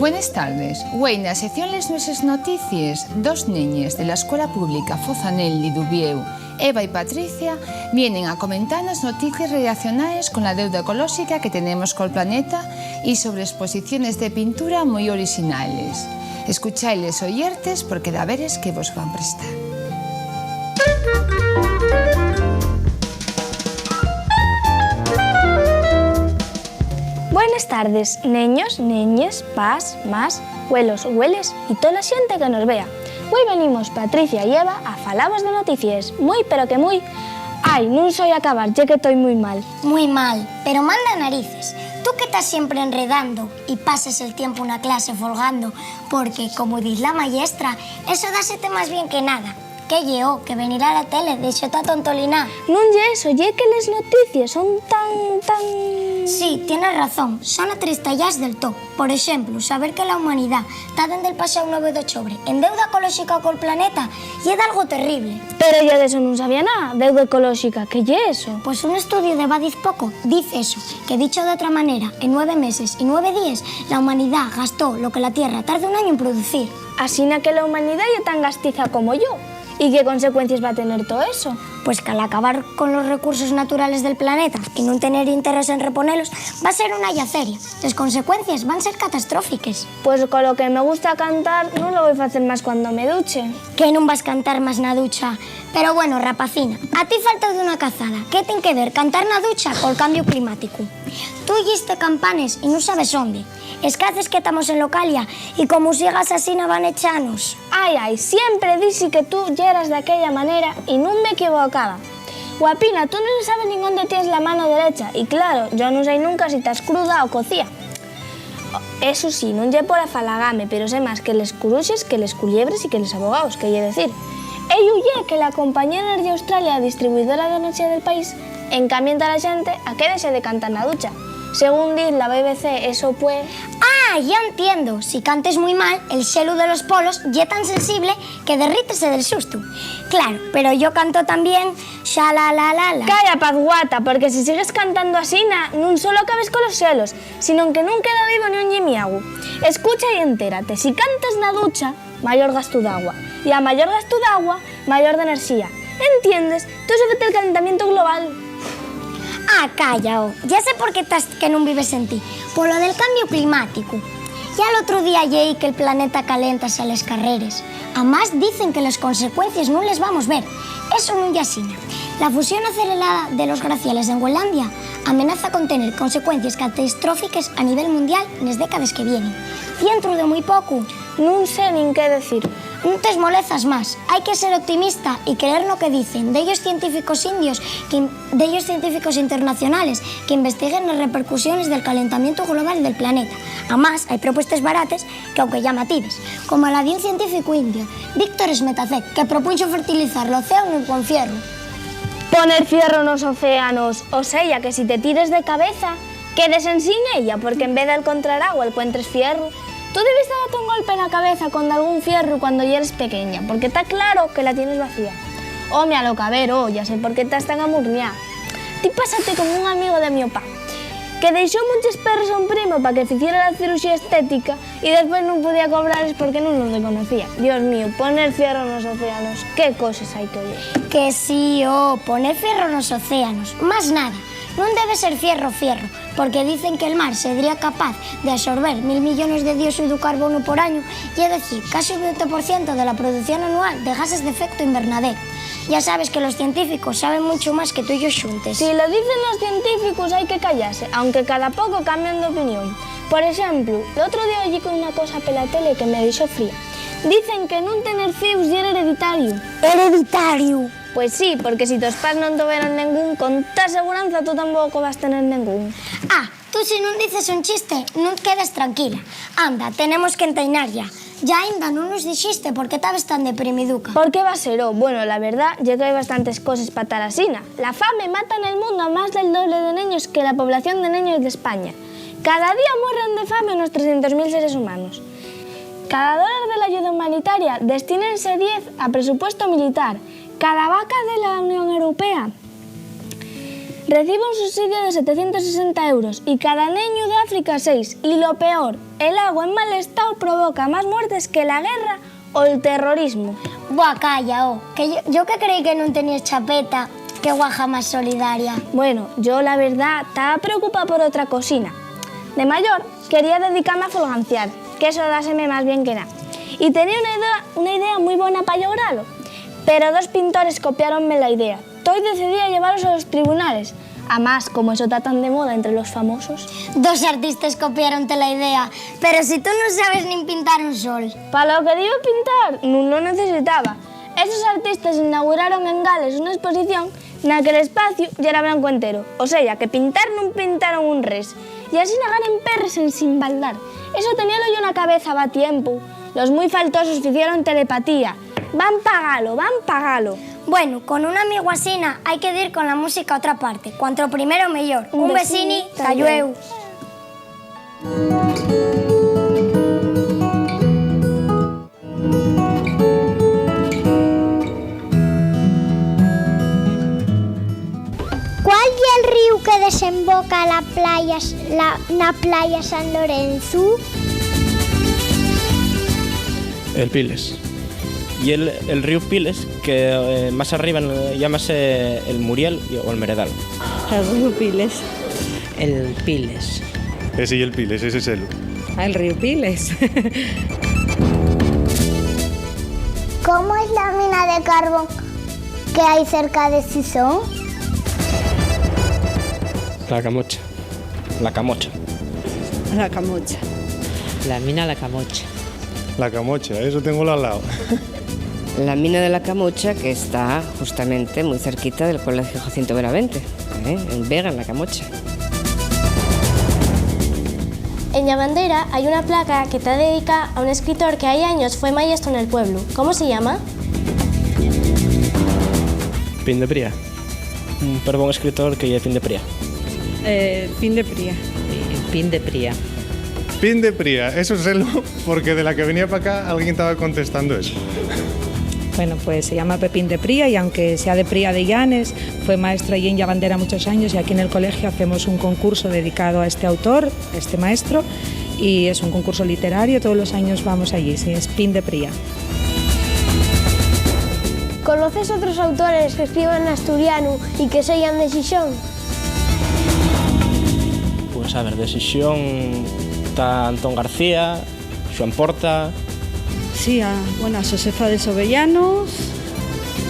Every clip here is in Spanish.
Buenas tardes. Hoy en la sección Les Nuestras Noticias, dos niñas de la Escuela Pública Fozanel y Dubieu, Eva y Patricia, vienen a comentarnos noticias relacionadas con la deuda ecológica que tenemos con el planeta y sobre exposiciones de pintura muy originales. Escuchadles oyertes porque da veres que vos van a prestar. Buenas tardes, neños, neñes, pas, más, huelos, hueles y toda la xente que nos vea. Hoy venimos Patricia y Eva a falavos de noticias, muy pero que muy... Ai, non soy acabar, ya que estoy muy mal. Muy mal, pero manda narices. Tú que estás siempre enredando y pasas el tiempo en una clase folgando, porque, como dice la maestra, eso dásete más bien que nada. Que lleó, que venir a la tele, de hecho está tontolina. Non lle eso, lle que les noticias son tan... Sí, tienes razón, son atristallas del todo. Por ejemplo, saber que la humanidad está dende el pasado 9 de octubre en deuda ecológica con el planeta y es algo terrible. Pero yo de eso non sabía nada, deuda ecológica, que lle eso? Pues un estudio de Badiz Poco dice eso, que dicho de otra manera, en 9 meses y 9 días, la humanidad gastó lo que la Tierra tarda un año en producir. Asina que la humanidad ya tan gastiza como yo. ¿Y qué consecuencias va a tener todo eso? Pues que al acabar con los recursos naturales del planeta y no tener interés en reponerlos, va a ser una yaceria. Las consecuencias van a ser catastróficas. Pues con lo que me gusta cantar, non lo voy a hacer más cuando me duche. Que non vas cantar más na ducha? Pero bueno, rapacina, a ti falta de una cazada. ¿Qué ten que ver cantar na ducha col cambio climático? Tú oíste campanes y non sabes onde. Escaces que estamos en Localia y como sigas así no van echanos. Ai, siempre dixi que tú yeras de aquella manera y non me equivocaba. Guapina, tú non sabes nin onde tienes la mano derecha y claro, yo non sei nunca si estás cruda o cocía. Eso sí, non lle por afalagame, pero sei máis que les curuxes, que les culiebres y que les abogados, que lle decir. Ello lle que la compañía Energía Australia, distribuidora de enerxía del país, encamienta a la xente a que dexe de cantar na ducha. Según dice la BBC, eso puede... Ah, ya entiendo. Si cantes muy mal, el xelo de los polos ya tan sensible que derrítese del susto. Claro, pero yo canto también xa-la-la-la-la. Calla, pazguata, porque si sigues cantando así, non solo acabes con los xelos, sino que non queda vivo ni un yimiagu. Escucha y entérate. Si cantas na ducha, mayor gasto de agua. Y a mayor gasto de agua, mayor de enerxía. ¿Entiendes? Todo eso vete el calentamiento global. Ah, calla, ya sé por qué estás que non vives en ti. Por lo del cambio climático. Ya el otro día leí que el planeta calentase a les carreres. Además dicen que las consecuencias no les vamos a ver. Eso non ya asina. La fusión acelerada de los glaciales en Groenlandia amenaza con tener consecuencias catastróficas a nivel mundial en las décadas que vienen. Dentro de muy poco. Non sé nin qué decir. Non te molezas más. Hay que ser optimista y creer lo que dicen de ellos científicos indios, de ellos científicos internacionales que investiguen las repercusiones del calentamiento global del planeta. Además, hay propuestas baratas que, aunque llamativas, como la de un científico indio, Víctor Smetacek, que propuso fertilizar el océano con fierro. Poner fierro nos océanos, o sea, que si te tires de cabeza, quedes en sin ella, porque en vez de encontrar agua, encuentres fierro. Tú debiste darte un golpe en la cabeza con algún fierro cuando ya eres pequeña, porque está claro que la tienes vacía. Oh, mi alocavero, ya sé por qué estás tan amurniada. Ti pásate como un amigo de mi opa, que dejó muchos perros a un primo para que hiciera la cirugía estética y después no podía cobrarles porque no los reconocía. Dios mío, poner fierro en los océanos, qué cosas hay que oír. Que sí, poner fierro en los océanos, más nada. Non debe ser fierro, porque dicen que el mar sería capaz de absorber 1.000 millones de dióxido de carbono por año y es decir, casi un 20% de la producción anual de gases de efecto invernadero. Ya sabes que los científicos saben mucho más que tú y yo xuntes. Si lo dicen los científicos hay que callarse, aunque cada poco cambian de opinión. Por ejemplo, el otro día oí con una cosa por la tele que me dixo fría. Dicen que non tener fius ya era hereditario. Hereditario? Pues sí, porque si tus pais non tuveran ningún, con ta seguranza tú tampouco vas tener ningún. Ah, tú si non dices un chiste, non quedes tranquila. Anda, tenemos que enteinar ya. Ya ainda non nos dixiste por qué estabas tan deprimiduca. ¿Por qué va a ser? Bueno, la verdad, ya que hay bastantes cosas para tal asina. La fame mata en el mundo a más del doble de niños que la población de niños de España. Cada día mueren de fame unos 300.000 seres humanos. Cada dólar de la ayuda humanitaria destínense 10 a presupuesto militar. Cada vaca de la Unión Europea Recibe un subsidio de 760 euros y cada niño de África 6. Y lo peor, el agua en mal estado provoca más muertes que la guerra o el terrorismo. Buah, calla, que yo que creí que non tenías chapeta, que guaja más solidaria. Bueno, yo la verdad estaba preocupada por otra cocina. De mayor quería dedicarme a folganciar, que eso dáseme más bien que nada. Y tenía una idea muy buena para lograrlo. Pero 2 pintores copiaronme la idea. Estoy decidida a llevarlos a los tribunales. Además, como eso está tan de moda entre los famosos. 2 artistas copiaronte la idea, pero si tú no sabes ni pintar un sol. Para lo que digo pintar, no lo necesitaba. Esos artistas inauguraron en Gales una exposición na que el espacio ya era blanco entero. O sea, que pintar non pintaron un res. Y así nagaren perres en sin baldar. Eso teníalo yo na cabeza va tiempo. Los muy faltosos hicieron telepatía. Van pagalo. Bueno, con un amigo asina hai que ir con la música a otra parte. Cuanto primero mellor. Un besini, tallueu. Qual é el río que desemboca na playa San Lorenzo? El Piles. Y el río Piles, que más arriba llámase el Muriel o el Meredal. El río Piles. El Piles. Ese y el Piles, ese es él. El río Piles. ¿Cómo es la mina de carbón que hay cerca de Sison? La Camocha. La Camocha. La Camocha. La mina La Camocha. La Camocha, eso tengo al lado. La mina de la Camocha, que está justamente muy cerquita del Colegio Jacinto Benavente, en Vega, en la Camocha. En Llavandera hay una placa que está dedicada a un escritor que hay años fue maestro en el pueblo. ¿Cómo se llama? Pin de Pría. Un perdón escritor que es Pin de Pría. Pin de Pría. Pin de Pría. Pin de Pría, eso es él, porque de la que venía para acá alguien estaba contestando eso. Bueno, pues se llama Pepín de Pría y aunque sea de Pría de Llanes, fue maestro allí en Llavandera muchos años y aquí en el colegio hacemos un concurso dedicado a este autor, este maestro, y es un concurso literario, todos los años vamos allí, sí, es Pin de Pría. ¿Conoces otros autores que escriban en asturiano y que sean de Xixón? Pues a ver, de Xixón está Antón García, Xoan Porta. Sí, a Josefa de Sobellanos,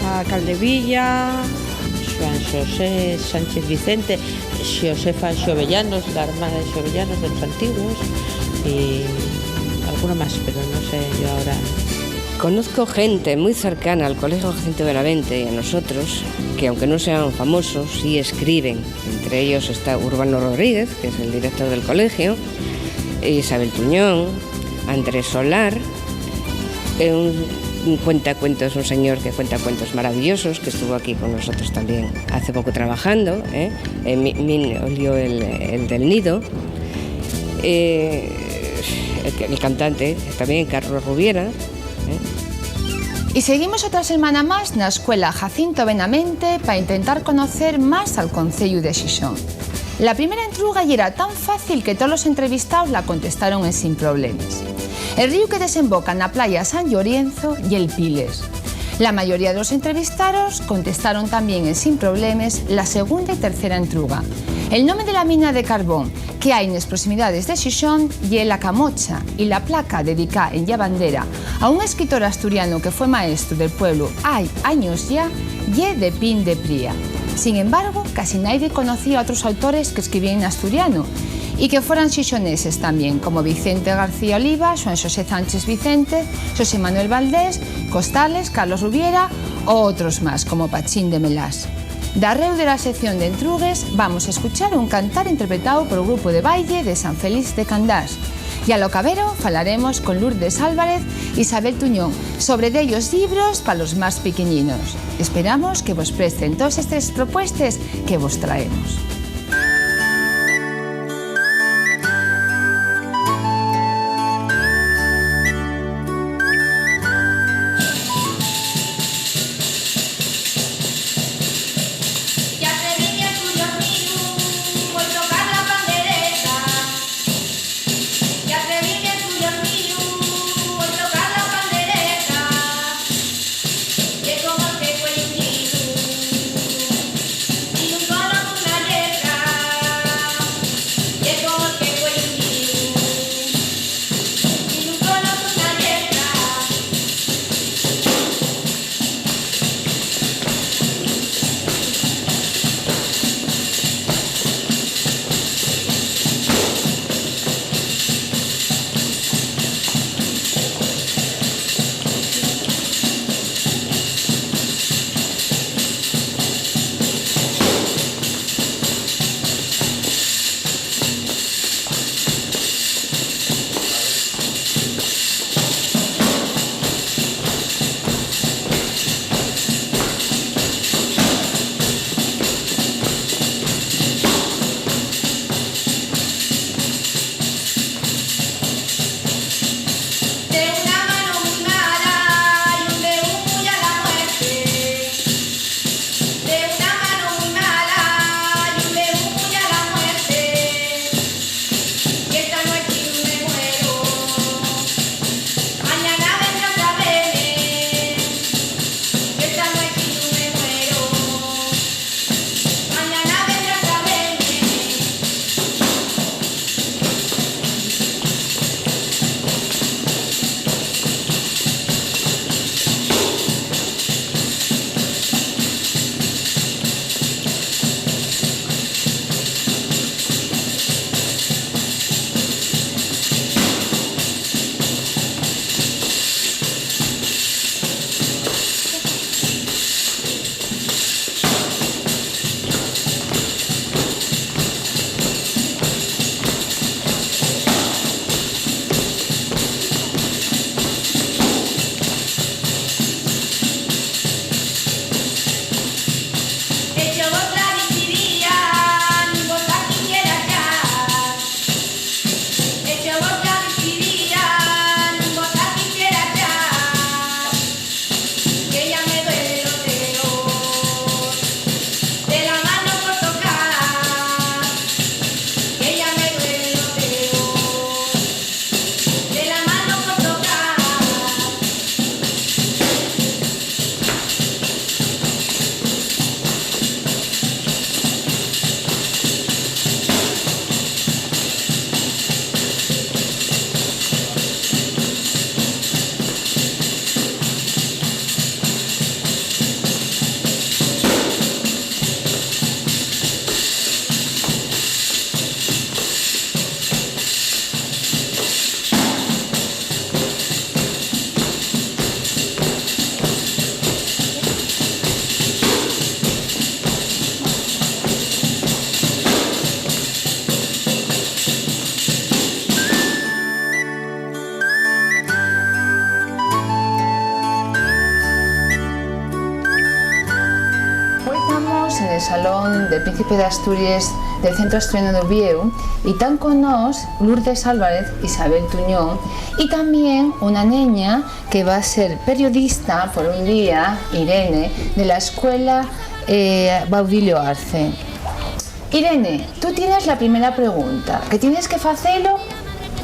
a Caldevilla, Juan José Sánchez Vicente, Josefa Xovellanos, la hermana de Xovellanos de los antiguos y alguno más, pero no sé yo ahora. Conozco gente muy cercana al Colegio Jacinto Benavente y a nosotros, que aunque no sean famosos, sí escriben. Entre ellos está Urbano Rodríguez, que es el director del colegio, Isabel Tuñón, Andrés Solar, un cuentacuentos, un señor que cuenta cuentos maravillosos, que estuvo aquí con nosotros también hace poco trabajando, Olio el del Nido, el cantante también, Carlos Rubiera. Y seguimos otra semana más na Escuela Jacinto Benavente para intentar conocer más al concello de Xixón. La primera entruga y era tan fácil que todos los entrevistados la contestaron en sin problemas. El río que desemboca en la playa San Llorienzo y el Piles. La mayoría de los entrevistados contestaron también en sin problemas la segunda y tercera entruga. El nombre de la mina de carbón que hay en las proximidades de Xixón y La Camocha, y la placa dedicada en Llavandera a un escritor asturiano que fue maestro del pueblo hay años ya, y de Pin de Pría. Sin embargo, casi nadie conocía a otros autores que escribían en asturiano y que fueran xixoneses también, como Vicente García Oliva, Juan José Sánchez Vicente, José Manuel Valdés, Costales, Carlos Rubiera o otros más, como Pachín de Melás. Darreu de la sección de entrugues vamos a escuchar un cantar interpretado por el grupo de baile de San Félix de Candás. Y a lo cabero falaremos con Lourdes Álvarez y Isabel Tuñón sobre dellos libros para los más pequeñinos. Esperamos que vos presten todas estas propuestas que vos traemos. Salón del Príncipe de Asturias del Centro Asturiano de Ubieu, y están con nos Lourdes Álvarez, Isabel Tuñón, y también una niña que va a ser periodista por un día, Irene, de la Escuela Baudilio Arce. Irene, tú tienes la primera pregunta, que tienes que hacerlo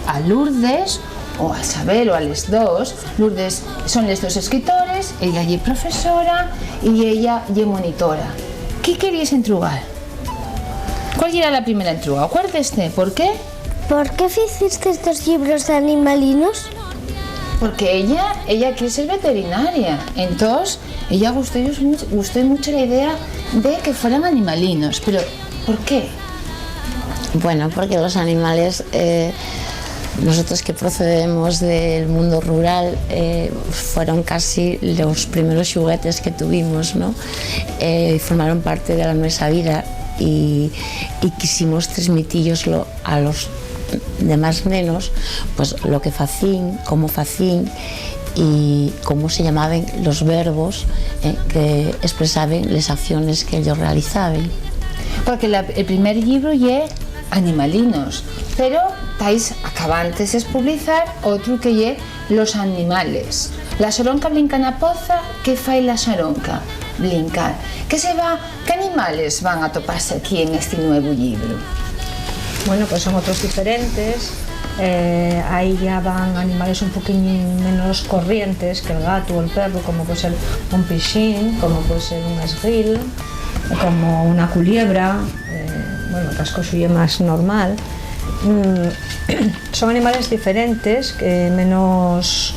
a Lourdes o a Isabel o a les dos. Lourdes son les dos escritores, ella es profesora y ella es monitora. ¿Qué querías entrugar? ¿Cuál era la primera entruga? Acuérdate, ¿por qué? ¿Por qué hiciste estos libros de animalinos? Porque ella quiere ser veterinaria, entonces ella gustó mucho la idea de que fueran animalinos, pero ¿por qué? Bueno, porque los animales, nosotros que procedemos del mundo rural, fueron casi los primeros juguetes que tuvimos, ¿no? Formaron parte de nuestra vida y quisimos transmitirlo a los demás nenos, pues lo que facín, cómo facín y cómo se llamaban los verbos que expresaban las acciones que ellos realizaban. Porque el primer libro es Animalinos, pero estáis acabantes de publicar otro que es Los animales. La xaronca brinca na poza, que fai la xaronca? Brincar. ¿Qué animales van a toparse aquí en este nuevo libro? Bueno, pues son otros diferentes. Ahí ya van animales un poquín menos corrientes que el gato o el perro, como puede ser un pichín, como puede ser un esguil, como una culebra, bueno, el casco suyo más normal. Son animales diferentes, menos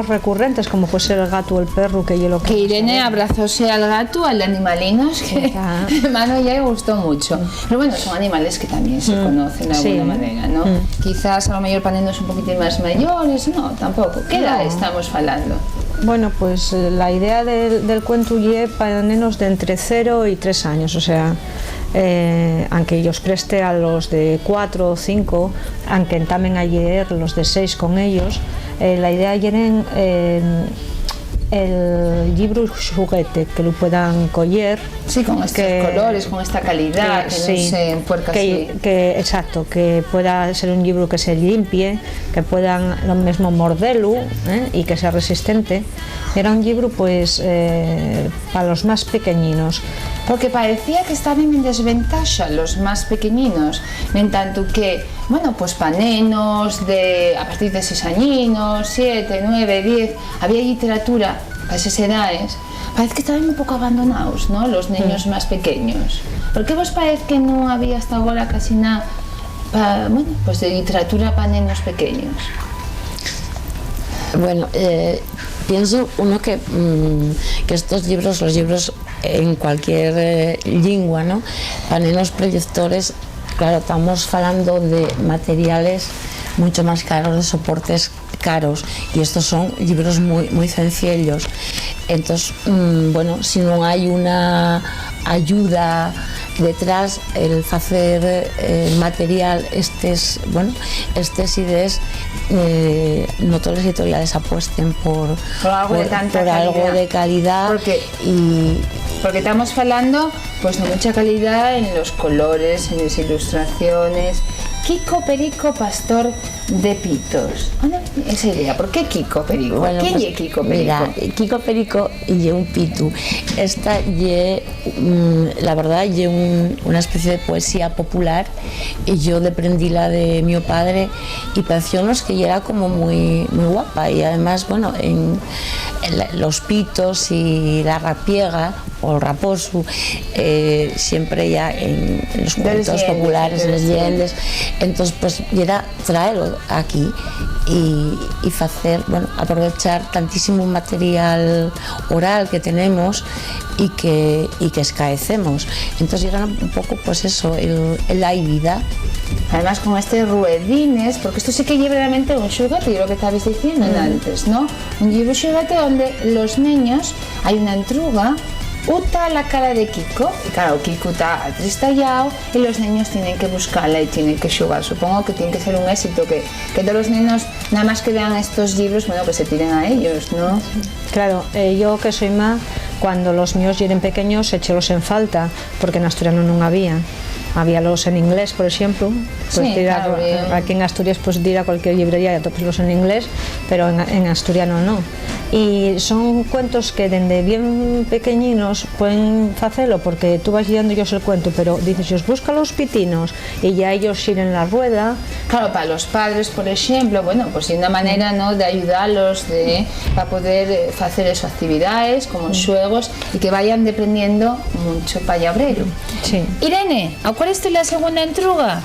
recurrentes, como puede ser el gato o el perro, que yo lo que Irene abrazóse al gato, al de Animalinos, que a Manu ya le gustó mucho. Pero bueno, son animales que también se conocen de alguna manera, ¿no? Quizás a lo mejor para nenos un poquitín más mayores, no, tampoco. ¿Qué edad estamos hablando? Bueno, pues la idea del cuento es para nenos de entre 0 y 3 años, o sea, aunque ellos preste a los de 4 o 5, aunque también ayer los de 6 con ellos, la idea es el libro juguete, que lo puedan coger. Sí, con estos colores, con esta calidad, que sí, no se empuerca así. Exacto, que pueda ser un libro que se limpie, que puedan lo mismo morderlo y que sea resistente. Era un libro pues para los más pequeñinos. Porque parecía que estaban en desventaja los más pequeñinos, en tanto que, bueno, pues para nenos a partir de 6 añinos, 7, 9, 10, había literatura para esas edades. Parece que estaban un poco abandonados, ¿no?, los niños más pequeños. ¿Por qué vos parece que no había hasta ahora casi nada bueno, pues de literatura para nenos pequeños? Bueno, pienso que estos libros, los libros en cualquier lengua, ¿no?, para nenos prelectores, claro, estamos hablando de materiales mucho más caros, de soportes caros, y estos son libros muy sencillos. Entonces, bueno, si no hay una ayuda detrás, el hacer material, estas ideas, no todas las editoriales apuesten por algo de calidad. Porque estamos hablando pues de mucha calidad en los colores, en las ilustraciones. Kiko Perico, pastor de pitos. Esa idea, ¿por qué Kiko Perico? Bueno, ¿Quién pues, es Kiko Perico? Mira, Kiko Perico y un pitu. Esta es, la verdad, es una especie de poesía popular, y yo aprendí la de mi padre y pareciónos que era como muy guapa, y además, bueno, en los pitos y la rapiega o el raposo, siempre ya en los cuentos populares, en las leyendas. Entonces, pues, era traerlo aquí y hacer, bueno, aprovechar tantísimo material oral que tenemos y que escaecemos. Entonces, era un poco, pues eso, la vida. Además, con ruedines, porque esto sí que lleva realmente un xuguete, lo que estabais diciendo antes, ¿no? Un xuguete donde los niños, hay una entruga, uta la cara de Kiko, y claro, Kiko está atristallado y los niños tienen que buscarla y tienen que jugar. Supongo que tiene que ser un éxito, que todos los niños, nada más que vean estos libros, bueno, que se tiren a ellos, ¿no? Claro, yo que soy más, Cuando los míos eran pequeños echelos en falta, porque en asturiano non habíalos en inglés, por exemplo, pues sí, claro, aquí en Asturias pues ir a cualquier librería y atopeslos en inglés, pero en asturiano no. Y son cuentos que dende bien pequeñinos pueden facelo, porque tú vas guiando ellos el cuento, pero dices, os busca los pitinos y ya ellos giren la rueda. Claro, para los padres, por ejemplo, bueno, pues hay una manera, ¿no?, de ayudarlos para poder hacer esas actividades como juegos y que vayan aprendiendo mucho palabreiro. Sí. Irene, ¿cuál es la segunda entruga?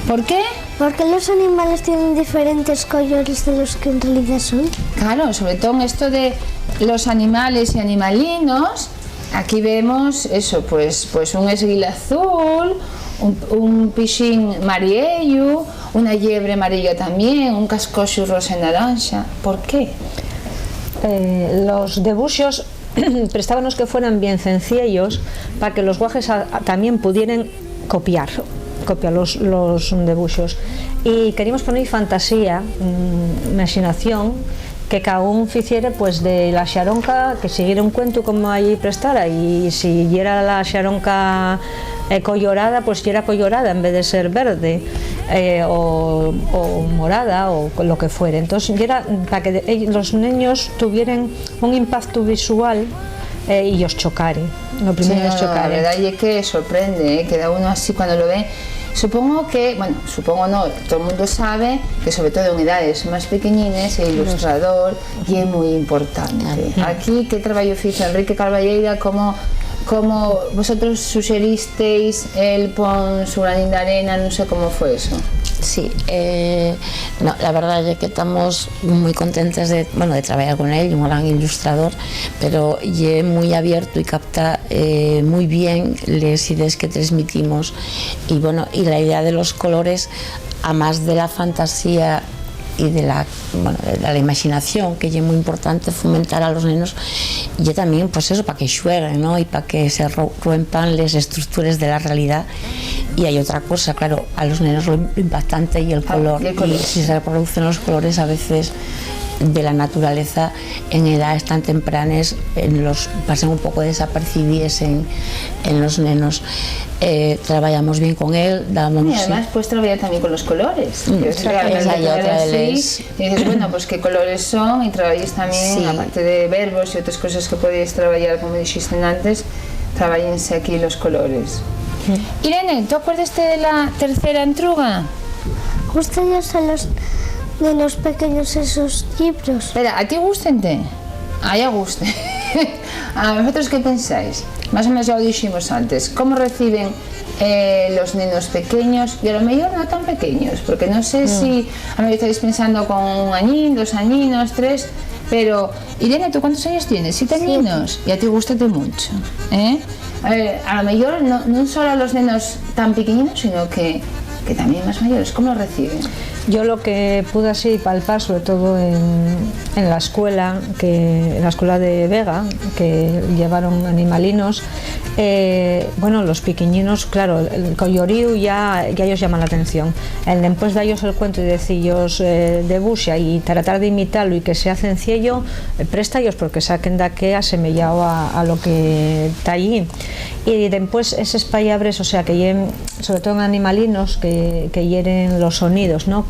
¿Por qué? Porque los animales tienen diferentes colores de los que en realidad son. Claro, sobre todo en esto de los animales y animalinos, aquí vemos eso, pues un esguila azul, un pichín mariello, una liebre amarilla también, un cascoxo rosa y naranja. ¿Por qué? Los debuxos prestábamos que fueran bien sencillos para que los guajes también pudieran copiar los debuxos, y queríamos poner fantasía, imaginación, que cada un ficiera pues de la xaronca, que siguiera un cuento como allí prestara, y si era la xaronca collorada, pues era collorada en vez de ser verde, o morada o lo que fuera. Entonces era para que los niños tuvieran un impacto visual y os chocare. Lo primero es chocar. La verdad es que sorprende, queda uno así cuando lo ve. Supongo que, bueno, supongo no, todo el mundo sabe que sobre todo en edades más pequeñines el ilustrador y es muy importante. Aquí, ¿qué trabajo hizo Enrique Carballeira? ¿Cómo vosotros sugeristeis él pon su granín de arena? No sé cómo fue eso. Sí, no, la verdad es que estamos muy contentos de trabajar con él, un gran ilustrador, pero es muy abierto y capta muy bien las ideas que transmitimos, y bueno, y la idea de los colores, además de la fantasía y de la imaginación, que es muy importante fomentar a los niños, y también pues eso, para que jueguen, ¿no?, y para que se rompan las estructuras de la realidad. Y hay otra cosa, claro, a los niños lo impactante y el color, y si se reproducen los colores a veces de la naturaleza en edades tan tempranas, pasan un poco desapercibidos en los nenos. Trabajamos bien con él, y además pues trabajar también con los colores. Y dices, bueno, pues qué colores son, y trabajáis también, aparte de verbos y otras cosas que podéis trabajar, como dijiste antes, trabajense aquí los colores. Irene, ¿tú acuerdas de la tercera entruga? ¿Gustan de los pequeños esos libros? Espera, ¿a ti gústente? A ella guste. ¿A vosotros qué pensáis? Más o menos ya lo dijimos antes. ¿Cómo reciben los niños pequeños? Y a lo mejor no tan pequeños, porque no sé si a lo mejor estáis pensando con 1 añín, 2 añinos, 3, pero Irene, ¿tú cuántos años tienes? 7 añinos. Y a ti gústate mucho, ¿eh? A lo mejor no solo a los niños tan pequeñinos, sino que también más mayores. ¿Cómo lo reciben? Yo lo que pude así palpar, sobre todo en la escuela de Vega, que llevaron animalinos, bueno, los pequeñinos, claro, el collorío ya ellos llaman la atención. Después de ellos el cuento y decillos de buxa y tratar de imitarlo y que sea sencillo, presta ellos porque saquen de aquí asemellado a lo que está allí. Y después esos palabras, o sea, que lleven, sobre todo en animalinos, que hieren los sonidos, ¿no?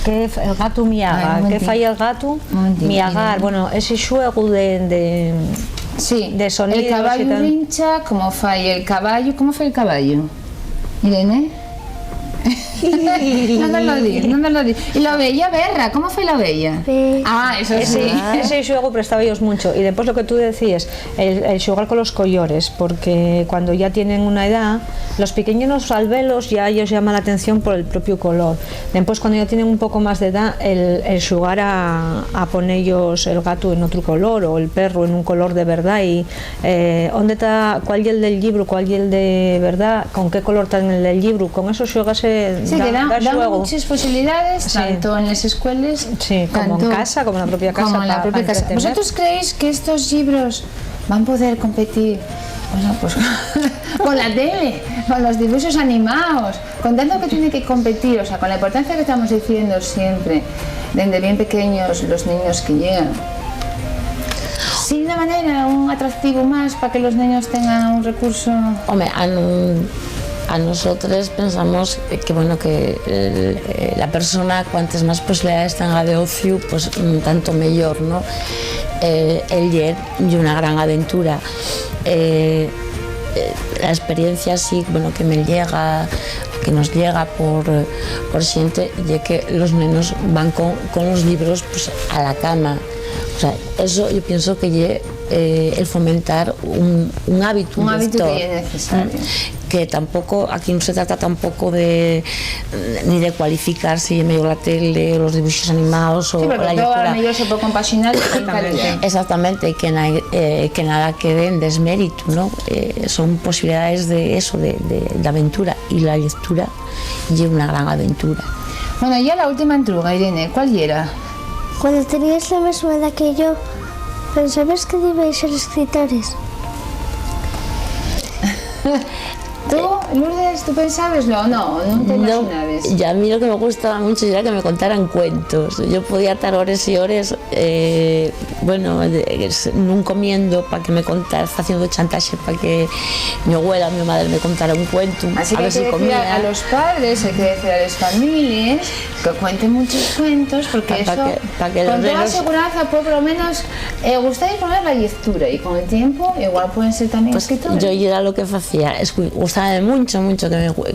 Que el gato miaga, que falla el gato miagar, bueno, ese juego de sonidos. El caballo rincha, ¿cómo falla el caballo? ¿Cómo fue el caballo? Irene. No nos lo di. Y la bella berra, ¿cómo fue la bella? Eso sí. Ese juego prestaba ellos mucho. Y después lo que tú decías, el jugar con los collores, porque cuando ya tienen una edad, los pequeños al verlos ya ellos llaman la atención por el propio color. Después cuando ya tienen un poco más de edad, el jugar a poner ellos el gato en otro color o el perro en un color de verdad, y ¿dónde está? ¿Cuál es el del libro? ¿Cuál es el de verdad? ¿Con qué color está en el del libro? Con eso juegas. Sí, que dan muchas posibilidades, tanto en las escuelas, como en casa, como en la propia casa. Como en la propia casa. ¿Vosotros creéis que estos libros van a poder competir, bueno, pues, con la tele, con los dibujos animados, con tanto que tiene que competir, o sea, con la importancia que estamos diciendo siempre, desde bien pequeños los niños que llegan? Sí, de una maneira un atractivo máis para que los niños tengan un recurso? Home, a nosotros pensamos que bueno, que la persona cuantas más posibilidades tenga de ocio, pues tanto mejor, ¿no? El leer y una gran aventura. La experiencia sí, bueno, que me llega, que nos llega por xente, y que los nenos van con los libros pues, a la cama. O sea, eso yo pienso que el fomentar un hábito un hábito que es necesario. Que tampoco, aquí no se trata tampoco ni de cualificar si es mejor la tele, los dibujos animados o la lectura. Sí, porque todo a mellor se puede compaginar. Exactamente, y que nada quede en desmérito, ¿no? Son posibilidades de eso, de aventura, y la lectura es una gran aventura. Bueno, ya la última entruga, Irene, ¿cuál era? Cuando tenías la misma edad que yo, ¿pensabas que ibais a ser escritores? ¿Tú, Lourdes, tú pensabaslo o no? ¿No te imaginabas? No, y a mí lo que me gustaba mucho era que me contaran cuentos. Yo podía estar horas y horas, bueno, no comiendo para que me contara, haciendo chantaje para que mi abuela, mi madre me contara un cuento. Así a que ver si comía. A los padres, hay que decir a las familias que cuenten muchos cuentos, porque eso, con toda seguridad, puede por lo menos gustar poner la lectura, y con el tiempo igual pueden ser también escritores. Yo era lo que hacía, gustaba mucho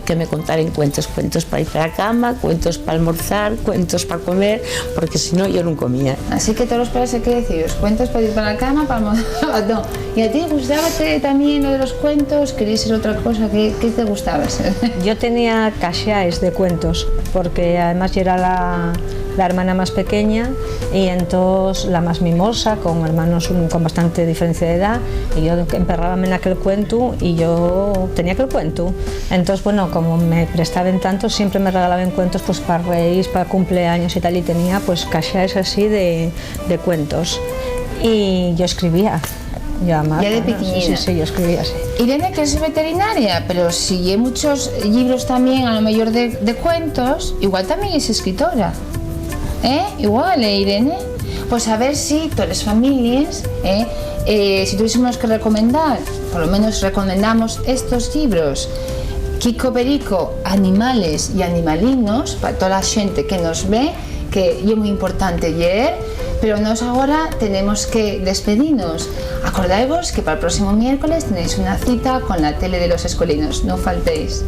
que me contaran cuentos para ir para la cama, cuentos para almorzar, cuentos para comer, porque si no yo no comía. Así que todos los padres hay que deciros, cuentos para ir para la cama, para almorzar, no. ¿Y a ti gustábate también lo de los cuentos? ¿Querías ser otra cosa? ¿Qué te gustaba ser? Yo tenía caixas de cuentos, porque además yo era la hermana más pequeña y entonces la más mimosa, con hermanos con bastante diferencia de edad, y yo emperrábame en aquel cuento y yo tenía aquel cuento. Entonces, bueno, como me prestaban tanto, siempre me regalaban cuentos pues para reyes, para cumpleaños y tal, y tenía pues caixas así de cuentos. Y yo escribía. Ya de pequeñina. Sí, yo escribía así. Irene, que es veterinaria, pero si hay muchos libros también, a lo mejor de cuentos, igual también es escritora. Igual, Irene? Pues a ver si todas las familias, si tuviésemos que recomendar, por lo menos recomendamos estos libros, Kiko Perico, Animales y Animalinos, para toda la gente que nos ve, que es muy importante leer, pero nos ahora tenemos que despedirnos. Acordaos que para el próximo miércoles tenéis una cita con la tele de los escolinos, no faltéis.